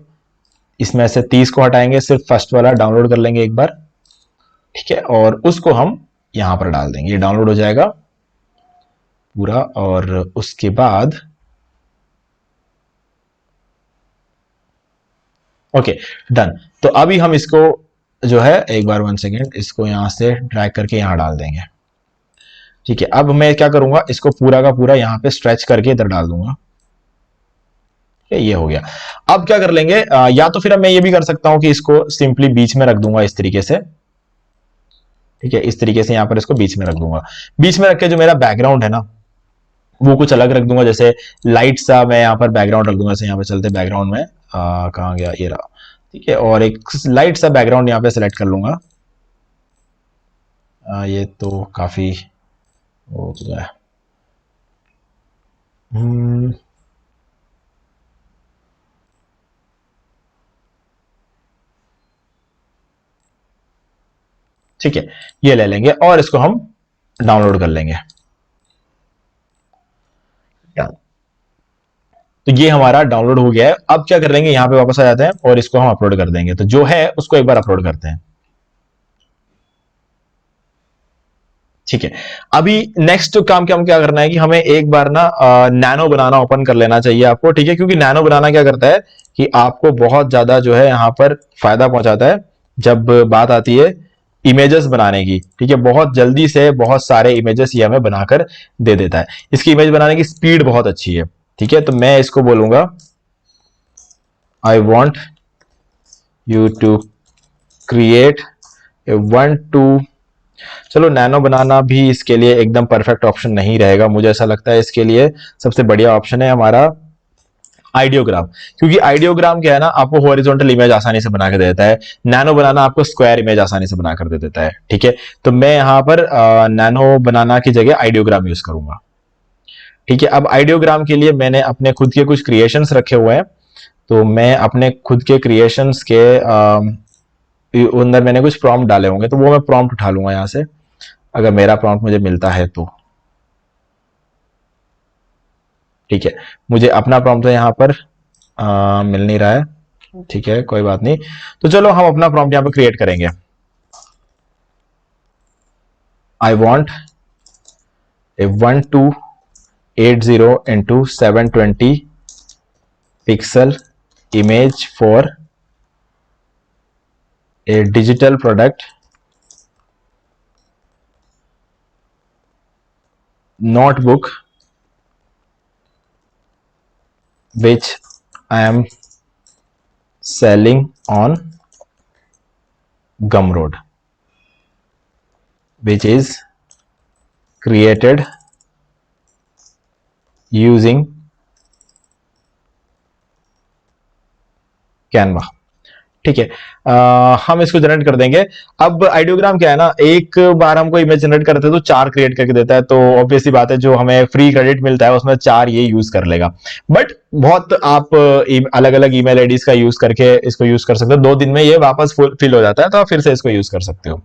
इसमें से 30 को हटाएंगे, सिर्फ फर्स्ट वाला डाउनलोड कर लेंगे एक बार, ठीक है, और उसको हम यहां पर डाल देंगे, ये डाउनलोड हो जाएगा पूरा। और उसके बाद ओके डन। तो अभी हम इसको जो है एक बार 1 सेकेंड, इसको यहां से ड्रैग करके यहां डाल देंगे, ठीक है। अब मैं क्या करूंगा, इसको पूरा का पूरा यहां पे स्ट्रेच करके इधर डाल दूंगा, ये हो गया। अब क्या कर लेंगे, या तो फिर मैं ये भी कर सकता हूं कि इसको सिंपली बीच में रख दूंगा इस तरीके से, ठीक है, इस तरीके से यहां पर इसको बीच में रख दूंगा। बीच में रख के जो मेरा बैकग्राउंड है ना वो कुछ अलग रख दूंगा, जैसे लाइट सा मैं यहां पर बैकग्राउंड रख दूंगा। जैसे यहां पे चलते बैकग्राउंड में कहां गया, ये रहा, ठीक है, और एक लाइट सा बैकग्राउंड यहां पे सेलेक्ट कर लूंगा। ये तो काफी हो तो जाए। हम्म, ठीक है, ये ले लेंगे और इसको हम डाउनलोड कर लेंगे। तो ये हमारा डाउनलोड हो गया है। अब क्या कर लेंगे, यहां पे वापस आ जाते हैं और इसको हम अपलोड कर देंगे। तो जो है उसको एक बार अपलोड करते हैं। ठीक है, अभी नेक्स्ट काम क्या हम क्या करना है कि हमें एक बार ना नैनो बनाना ओपन कर लेना चाहिए आपको। ठीक है, क्योंकि नैनो बनाना क्या करता है कि आपको बहुत ज्यादा जो है यहां पर फायदा पहुंचाता है जब बात आती है इमेजेस बनाने की। ठीक है, बहुत जल्दी से बहुत सारे इमेजेस ये हमें बनाकर दे देता है। इसकी इमेज बनाने की स्पीड बहुत अच्छी है। ठीक है, तो मैं इसको बोलूंगा I want you to create a 1 to, चलो नैनो बनाना भी इसके लिए एकदम परफेक्ट ऑप्शन नहीं रहेगा, मुझे ऐसा लगता है इसके लिए सबसे बढ़िया ऑप्शन है हमारा आइडियोग्राम। क्योंकि आइडियोग्राम क्या है ना, आपको हॉरिजॉन्टल इमेज आसानी से बना के दे देता है, नैनो बनाना आपको स्क्वायर इमेज आसानी से बना कर दे देता है। ठीक है, तो मैं यहां पर नैनो बनाना की जगह आइडियोग्राम यूज करूंगा। ठीक है, अब आइडियोग्राम के लिए मैंने अपने खुद के कुछ क्रिएशंस रखे हुए हैं। तो मैं अपने खुद के क्रिएशंस के अंदर मैंने कुछ प्रॉम्प्ट डाले होंगे, तो वो मैं प्रॉम्प्ट उठा लूंगा यहां से, अगर मेरा प्रॉम्प्ट मुझे मिलता है तो। ठीक है, मुझे अपना प्रॉम्प्ट तो यहां पर मिल नहीं रहा है। ठीक है, कोई बात नहीं। तो चलो हम अपना प्रॉम्प्ट यहां पर क्रिएट करेंगे। I want A 1280 into 720 pixel image for a digital product notebook which I am selling on Gumroad, which is created using Canva। ठीक है, हम इसको जनरेट कर देंगे। अब आइडियोग्राम क्या है ना, एक बार हमको इमेज जनरेट करते हैं तो 4 क्रिएट करके देता है। तो ऑब्वियसली बात है, जो हमें फ्री क्रेडिट मिलता है उसमें 4 ये यूज कर लेगा। बट बहुत आप अलग अलग ईमेल आईडीज का यूज करके इसको यूज कर सकते हो। 2 दिन में ये वापस फिल हो जाता है, तो आप फिर से इसको यूज कर सकते हो।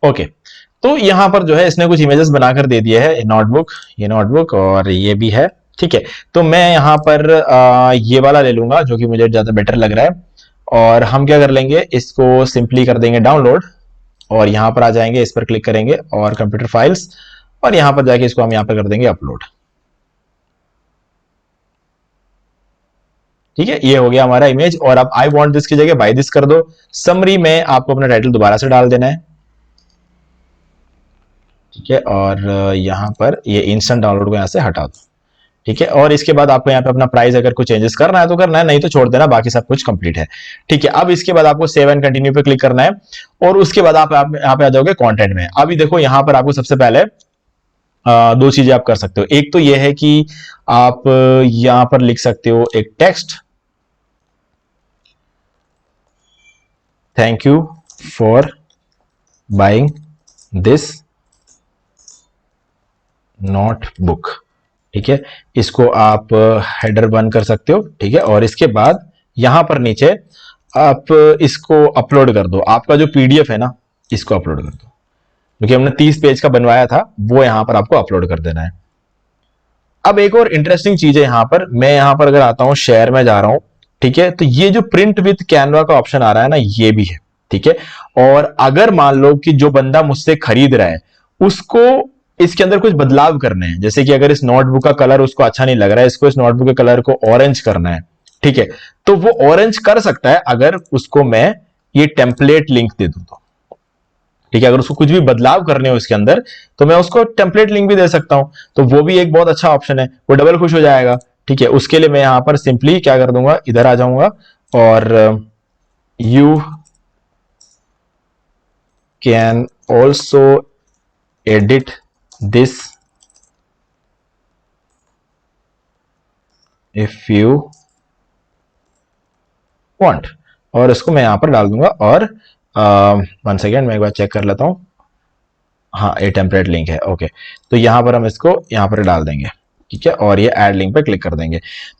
ओके, तो यहां पर जो है इसने कुछ इमेजेस बनाकर दे दिए है। ये नोटबुक और ये भी है। ठीक है, तो मैं यहां पर ये वाला ले लूंगा जो कि मुझे ज्यादा बेटर लग रहा है। और हम क्या कर लेंगे, इसको सिंपली कर देंगे डाउनलोड, और यहां पर आ जाएंगे, इस पर क्लिक करेंगे और कंप्यूटर फाइल्स, और यहां पर जाके इसको हम यहां पर कर देंगे अपलोड। ठीक है, ये हो गया हमारा इमेज। और अब आई वांट दिस की जगह बाय दिस कर दो। समरी में आपको अपना टाइटल दोबारा से डाल देना है। ठीक है, और यहां पर ये इंस्टेंट डाउनलोड को यहां से हटा दो। ठीक है, और इसके बाद आपको यहाँ पे अपना प्राइस अगर कुछ चेंजेस करना है तो करना है, नहीं तो छोड़ देना, बाकी सब कुछ कंप्लीट है। ठीक है, अब इसके बाद आपको सेव एंड कंटिन्यू पे क्लिक करना है, और उसके बाद आप यहाँ पे आ जाओगे कंटेंट में। अभी देखो यहाँ पर आपको सबसे पहले 2 चीजें आप कर सकते हो। एक तो ये है कि आप यहां पर लिख सकते हो एक text, thank you for buying this notebook. ठीक है, इसको आप हेडर बन कर सकते हो। ठीक है, और इसके बाद यहां पर नीचे आप इसको अपलोड कर दो। आपका जो पीडीएफ है ना, इसको अपलोड कर दो, क्योंकि हमने 30 पेज का बनवाया था, वो यहां पर आपको अपलोड कर देना है। अब एक और इंटरेस्टिंग चीज है यहां पर, मैं यहां पर अगर आता हूं, शेयर में जा रहा हूं। ठीक है, तो ये जो प्रिंट विथ कैनवा का ऑप्शन आ रहा है ना, ये भी है। ठीक है, और अगर मान लो कि जो बंदा मुझसे खरीद रहा है उसको इसके अंदर कुछ बदलाव करने हैं, जैसे कि अगर इस नोटबुक का कलर उसको अच्छा नहीं लग रहा है, इसको इस नोटबुक के कलर को ऑरेंज करना है। ठीक है, तो वो ऑरेंज कर सकता है अगर उसको मैं ये टेम्पलेट लिंक दे दूं तो। ठीक है, अगर उसको कुछ भी बदलाव करने हो इसके अंदर, तो मैं उसको टेम्पलेट लिंक भी दे सकता हूं। तो वो भी एक बहुत अच्छा ऑप्शन है, वो डबल खुश हो जाएगा। ठीक है, उसके लिए मैं यहां पर सिंपली क्या कर दूंगा, इधर आ जाऊंगा, और you can also edit this if you want, और इसको मैं यहां पर डाल दूंगा। और 1 सेकेंड मैं एक बार चेक कर लेता हूं। हाँ, ये टेम्पलेट लिंक है। ओके, तो यहां पर हम इसको यहां पर डाल देंगे, ठीक है, और ये ऐड लिंक पे क्लिक कर देंगे।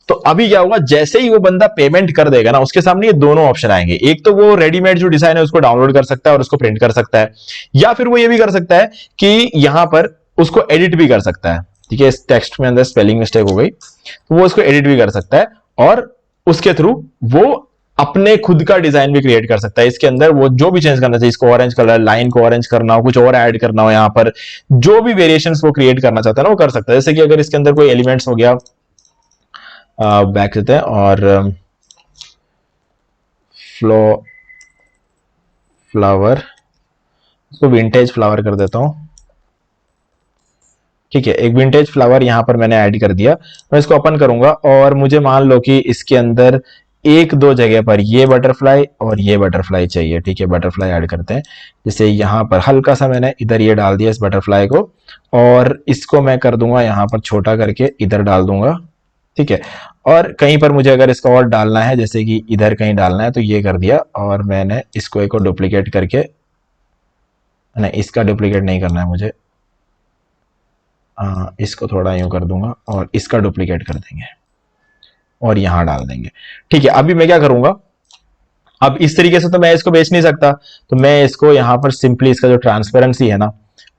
तो अभी क्या होगा, जैसे ही वो बंदा पेमेंट कर देगा ना, उसके सामने ये दोनों ऑप्शन आएंगे। एक तो वो रेडीमेड जो डिजाइन है उसको डाउनलोड कर सकता है और उसको प्रिंट कर सकता है, या फिर वो ये भी कर सकता है कि यहां पर उसको एडिट भी कर सकता है। ठीक है, इस टेक्स्ट में अंदर स्पेलिंग मिस्टेक हो गई, तो वो उसको एडिट भी कर सकता है और उसके थ्रू वो अपने खुद का डिजाइन भी क्रिएट कर सकता है। इसके अंदर वो जो भी चेंज करना चाहिए, इसको ऑरेंज कलर, लाइन को ऑरेंज करना हो, कुछ और ऐड करना हो, यहाँ पर जो भी वेरिएशंस वो क्रिएट करना चाहता है ना, वो कर सकता है। जैसे कि अगर इसके अंदर कोई एलिमेंट्स हो गया, बैक देते हैं और फ्लावर, इसको विंटेज फ्लावर कर देता हूं। ठीक है, एक विंटेज फ्लावर यहां पर मैंने ऐड कर दिया। मैं इसको ओपन करूंगा और मुझे मान लो कि इसके अंदर एक दो जगह पर ये बटरफ्लाई और ये बटरफ्लाई चाहिए। ठीक है, बटरफ्लाई ऐड करते हैं। जैसे यहां पर हल्का सा मैंने इधर ये डाल दिया इस बटरफ्लाई को, और इसको मैं कर दूंगा यहां पर छोटा करके इधर डाल दूंगा। ठीक है, और कहीं पर मुझे अगर इसका और डालना है, जैसे कि इधर कहीं डालना है, तो ये कर दिया। और मैंने इसको एक और डुप्लीकेट करके, नहीं इसका डुप्लीकेट नहीं करना है मुझे, इसको थोड़ा यूं कर दूंगा और इसका डुप्लीकेट कर देंगे और यहां डाल देंगे। ठीक है, अभी मैं क्या करूंगा, अब इस तरीके से तो मैं इसको बेच नहीं सकता, तो मैं इसको यहां पर सिंपली इसका जो ट्रांसपेरेंसी है ना,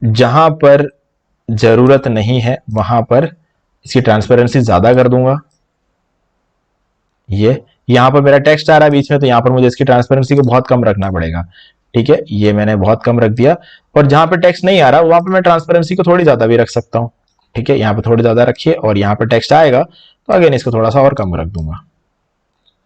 जहां पर जरूरत नहीं है वहां पर इसकी ट्रांसपेरेंसी ज्यादा कर दूंगा। ये यहां पर मेरा टेक्स्ट आ रहा है बीच में, तो यहां पर मुझे इसकी ट्रांसपेरेंसी को बहुत कम रखना पड़ेगा। ठीक है, ये मैंने बहुत कम रख दिया, और जहां पे टेक्स्ट नहीं आ रहा वहां पे मैं ट्रांसपेरेंसी को थोड़ी ज्यादा भी रख सकता हूं। ठीक है, यहाँ पे थोड़ी ज्यादा रखिए, और यहाँ पे टेक्स्ट आएगा तो अगेन इसको थोड़ा सा और कम रख दूंगा।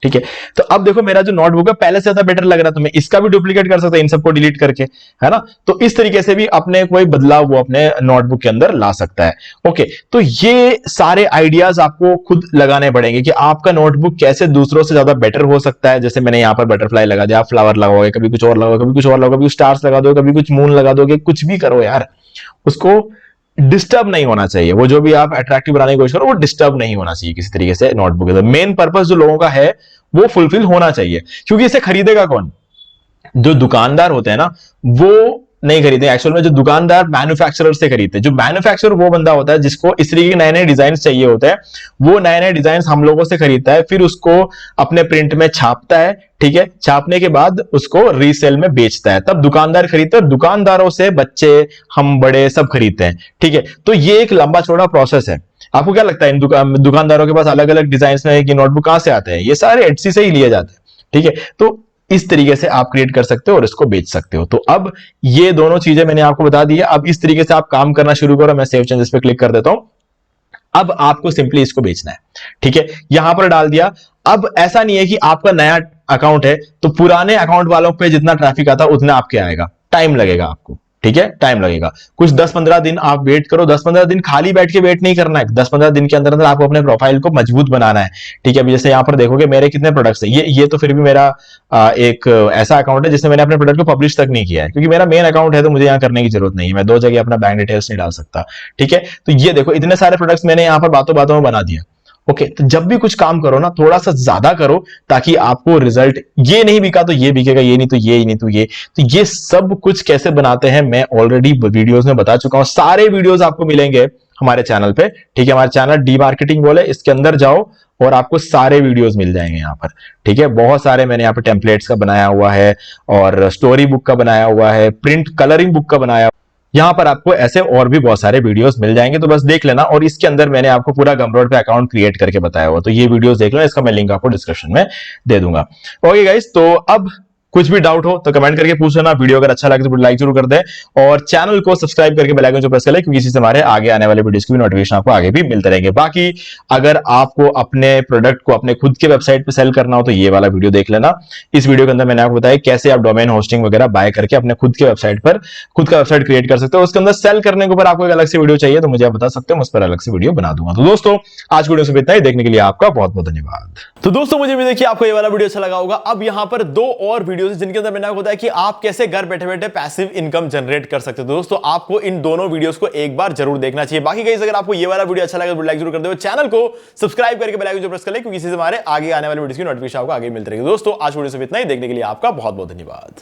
ठीक है, तो अब देखो मेरा जो नोटबुक है पहले से ज्यादा बेटर लग रहा है, तो मैं इसका भी डुप्लीकेट कर सकता हूं इन सबको डिलीट करके, है ना। तो इस तरीके से भी अपने कोई बदलाव वो अपने नोटबुक के अंदर ला सकता है। ओके, तो ये सारे आइडियाज आपको खुद लगाने पड़ेंगे कि आपका नोटबुक कैसे दूसरों से ज्यादा बेटर हो सकता है। जैसे मैंने यहाँ पर बटरफ्लाई लगा दिया, आप फ्लावर लगाओगे, कभी कुछ और लगाओगे, कभी कुछ और लगाओगे, कभी स्टार्स लगा दो, कभी कुछ मून लगा दोगे, कुछ भी करो यार, उसको डिस्टर्ब नहीं होना चाहिए। वो जो भी आप अट्रैक्टिव बनाने की कोशिश करो वो डिस्टर्ब नहीं होना चाहिए किसी तरीके से नोटबुक के। मेन पर्पस जो लोगों का है वो फुलफिल होना चाहिए, क्योंकि इसे खरीदेगा कौन? जो दुकानदार होते हैं ना, वो नहीं खरीदते एक्चुअल में। जो दुकानदार मैन्युफैक्चरर से खरीदते हैं, जो मैन्युफैक्चरर वो बंदा होता है जिसको इस तरीके के नए नए डिजाइन चाहिए होते हैं, वो नए नए डिजाइन हम लोगों से खरीदता है, फिर उसको अपने प्रिंट में छापता है। ठीक है, छापने के बाद उसको रीसेल में बेचता है, तब दुकानदार खरीदते हैं। दुकानदारों से बच्चे, हम बड़े सब खरीदते हैं। ठीक है, तो ये एक लंबा चौड़ा प्रोसेस है। आपको क्या लगता है इन दुकानदारों के पास अलग अलग डिजाइन में कि नोटबुक कहां से आते हैं? ये सारे एटसी से ही लिए जाते हैं। ठीक है, तो इस तरीके से आप क्रिएट कर सकते हो और इसको बेच सकते हो। तो अब ये दोनों चीजें मैंने आपको बता दी है। अब इस तरीके से आप काम करना शुरू करो। मैं सेव चेंजेस पे क्लिक कर देता हूं। अब आपको सिंपली इसको बेचना है। ठीक है, यहां पर डाल दिया। अब ऐसा नहीं है कि आपका नया अकाउंट है तो पुराने अकाउंट वालों पे जितना ट्रैफिक आता उतना आपके आएगा, टाइम लगेगा आपको। ठीक है, टाइम लगेगा, कुछ 10-15 दिन आप वेट करो। 10-15 दिन खाली बैठ के वेट नहीं करना है, 10-15 दिन के अंदर अंदर आपको अपने प्रोफाइल को मजबूत बनाना है। ठीक है, अभी जैसे यहां पर देखोगे मेरे कितने प्रोडक्ट्स है, ये तो फिर भी मेरा एक ऐसा अकाउंट है जिसमें मैंने अपने प्रोडक्ट को पब्लिश तक नहीं किया है, क्योंकि मेरा मेन अकाउंट है तो मुझे यहां करने की जरूरत नहीं है। मैं दो जगह अपना बैंक डिटेल्स नहीं डाल सकता। ठीक है, तो ये देखो इतने सारे प्रोडक्ट्स मैंने यहां पर बातों बातों में बना दिया। ओके, तो जब भी कुछ काम करो ना थोड़ा सा ज्यादा करो, ताकि आपको रिजल्ट, ये नहीं बिका तो ये बिकेगा, ये नहीं तो ये नहीं तो ये, तो ये सब कुछ कैसे बनाते हैं मैं ऑलरेडी वीडियोस में बता चुका हूं। सारे वीडियोस आपको मिलेंगे हमारे चैनल पे। ठीक है, हमारे चैनल डी मार्केटिंग बोले, इसके अंदर जाओ और आपको सारे वीडियोस मिल जाएंगे यहाँ पर। ठीक है, बहुत सारे मैंने यहाँ पे टेम्पलेट्स का बनाया हुआ है, और स्टोरी बुक का बनाया हुआ है, प्रिंट कलरिंग बुक का बनाया। यहां पर आपको ऐसे और भी बहुत सारे वीडियोस मिल जाएंगे, तो बस देख लेना। और इसके अंदर मैंने आपको पूरा गमरोड पे अकाउंट क्रिएट करके बताया हुआ, तो ये वीडियोस देख लो, इसका मैं लिंक आपको डिस्क्रिप्शन में दे दूंगा। ओके गाइस, तो अब कुछ भी डाउट हो तो कमेंट करके पूछ लेना। वीडियो अगर अच्छा लगे तो लाइक जरूर कर दें, और चैनल को सब्सक्राइब करके बेल आइकन जो प्रेस कर ले, क्योंकि इसी से हमारे आगे आने वाले वीडियोस की भी नोटिफिकेशन आपको आगे भी मिलते रहेंगे। बाकी अगर आपको अपने प्रोडक्ट को अपने खुद के वेबसाइट पे सेल करना हो तो ये वाला वीडियो देख लेना। इस वीडियो के अंदर मैंने आपको बताया कैसे आप डोमेन होस्टिंग वगैरह बाय करके अपने खुद के वेबसाइट पर खुद का वेबसाइट क्रिएट कर सकते हो। उसके अंदर सेल करने के ऊपर आपको एक अलग से वीडियो चाहिए तो मुझे आप बता सकते हो, उस पर अलग से वीडियो बना दूंगा। तो दोस्तों आज वीडियो से इतना ही, देखने के लिए आपका बहुत बहुत धन्यवाद। तो दोस्तों मुझे भी देखिए आपको ये वाला वीडियो अच्छा लगा होगा। अब यहां पर दो और वीडियो वीडियोस जिनके अंदर मैंने होता है कि आप कैसे घर बैठे बैठे पैसिव इनकम जनरेट कर सकते हो। दोस्तों आपको इन दोनों वीडियोस को एक बार जरूर देखना चाहिए। बाकी गाइस अगर आपको ये वाला वीडियो अच्छा लगा तो लाइक जरूर कर दो, चैनल को सब्सक्राइब करके बेल आइकन जो प्रेस कर ले, क्योंकि इससे हमारे आगे आने वाले वीडियोस की नोटिफिकेशन आपको आगे मिलती रहेगी। दोस्तों आज वीडियो से इतना ही, देखने के लिए आपका बहुत बहुत धन्यवाद।